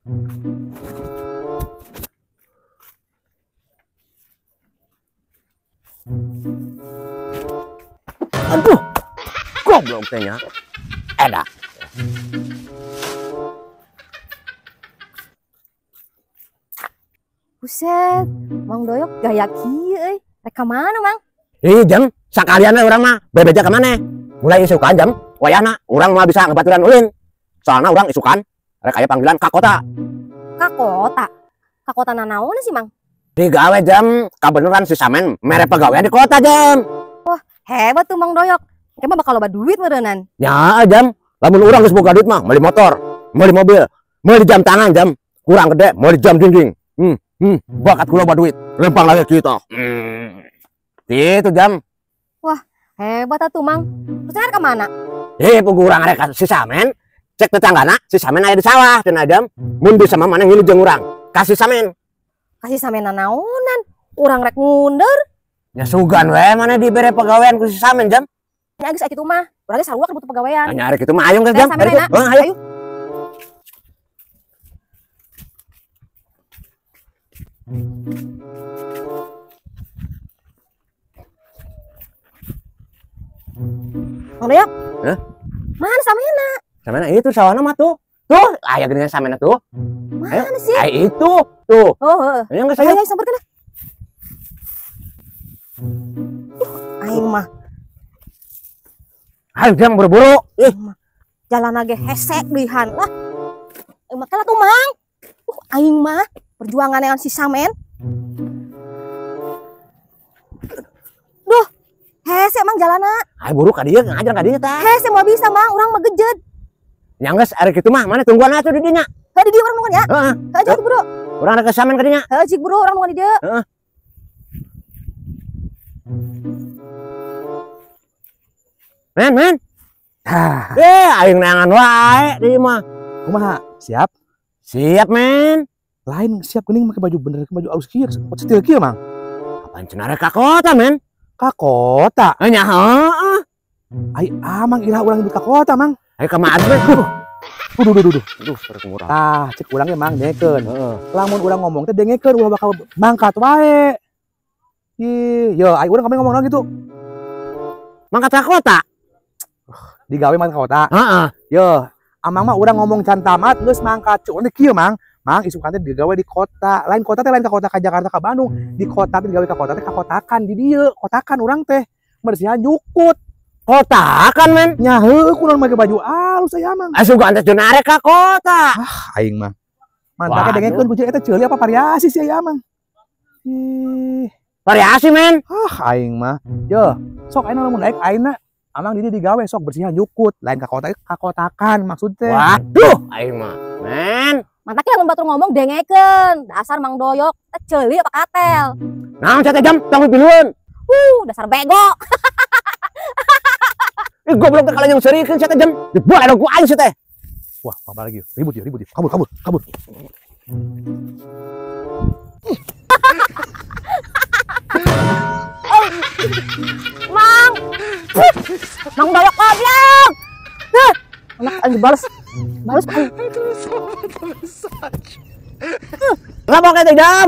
Aduh, goblok tehnya. Edak. Buset, Mang Doyok gaya kieu euy. Rek ka mana, Mang? Jam sakalian orang mah bebeja ke mana? Mulai isukan jam, wayahna orang mah bisa ngebaturan ulin. Soalnya orang isukan rek aya panggilan ka kota. Ka kota. Ka kota nanaon sih, Mang? Digawe jam, kabeneran si Samen mere pegawai di kota jam. Wah, hebat tuh Mang Doyok. Emang bakal loba duit meureunnan. Ya jam, lamun urang geus boga duit mah meuli motor, meuli mobil, meuli jam tangan jam, kurang gede meuli jam jinjing. Bakat kula loba duit, lempang lagi kita. Itu jam. Wah, hebat atuh Mang. Terus ka mana? Pugurang rek si Samen, cek tetanggana si Samen aya di sawah cenah jam. Mun bisa mah maneh ngilu jeung urang. Kasih Samen. Kasih Samen naonan? Urang rek ngundur. Ya sugan we maneh dibere pegawaian ku si Samen jam. Nya geus kitu mah. Urang ge sarua butuh pegawaian. Nya arek kitu mah ayo geus jam. Ayo. Mang Doyok? Hah? Mana Samena? Samena itu sawana mah tuh. Tuh, aya geuningan Samena tuh. Mana sih? Itu, tuh. Oh, heeh. Ayo geus ayo. Ayo sampeurkeun. Aing mah. Ayo jam buru-buru. Jalan lagi hesek lihan lah. Makanya tuh Mang. Aing mah perjuangan dengan si Samen. Duh, hesek Mang jalana. Ayo buru ka dieu ngajar ka dieu tah. Hesek mau bisa Mang, urang mah gejed. Nya geus arek kitu mah mana tungguan atuh di dieu nya. Ka di dieu urang nungguan ya. Heeh. Heeh, buru. Urang rek ke Samen ka dieu nya. Heeh, cik buru urang nungguan di dieu. Heeh. Men. Aing neangan wae di mah. Kumaha? Siap? Siap, men. Lain siap geuning make baju bener ke baju alus kieu, setil kieu, Mang. Apaan cenah rek ka kota, men? Ka kota. Nya heeh. Ai amang ira urang ka kota, Mang. Ayo ka maad, men. Duh. Aduh, terus ngurang. Tah, cek urang ge Mang dengekeun. Heeh. Lamun urang ngomong teh dengekeun ulah bakal mangkat wae. Ih, yo ai urang ngomong gitu. Mangkat ka kota? Digawe mangkat ka kota. Heeh. Yo, amang mah urang ngomong can tamat geus mangkat. Cuman kieu, Mang. Mang isukan teh digawe di kota. Lain kota teh lain ka kota ka Jakarta ka Bandung. Di kota teh digawe ka kota teh ka kotakan di dieu. Kotakan urang teh bersihan jukut. Kotakan, men. Nya heuh kunaon make baju alus aya, Mang. Asugan teh cenah rek ka kota. Aing mah. Mantap dengekeun ku eta ceuli apa variasi sih aya, Mang. Ih, Variasi, men. aing mah. Yo, sok ayeuna lamun daek ayeuna amang di dieu digawe sok bersihan jukut. Lain ka kota ka kotakan maksud teh. Waduh, aing mah. Men. Mantap ya mun batur ngomong dengekeun. Dasar Mang Doyok, teh ceuli apa katel. Naon cenah jam tong pilueun. Dasar bego. Goblok teh kalanyang serikeun cenah jam. Dibuat ada ku aing teh. Wah, apa lagi? Ribut ya. Kabur. Mang Doyok goblok. Anak anjing balas aing. Ngapa kayak jam?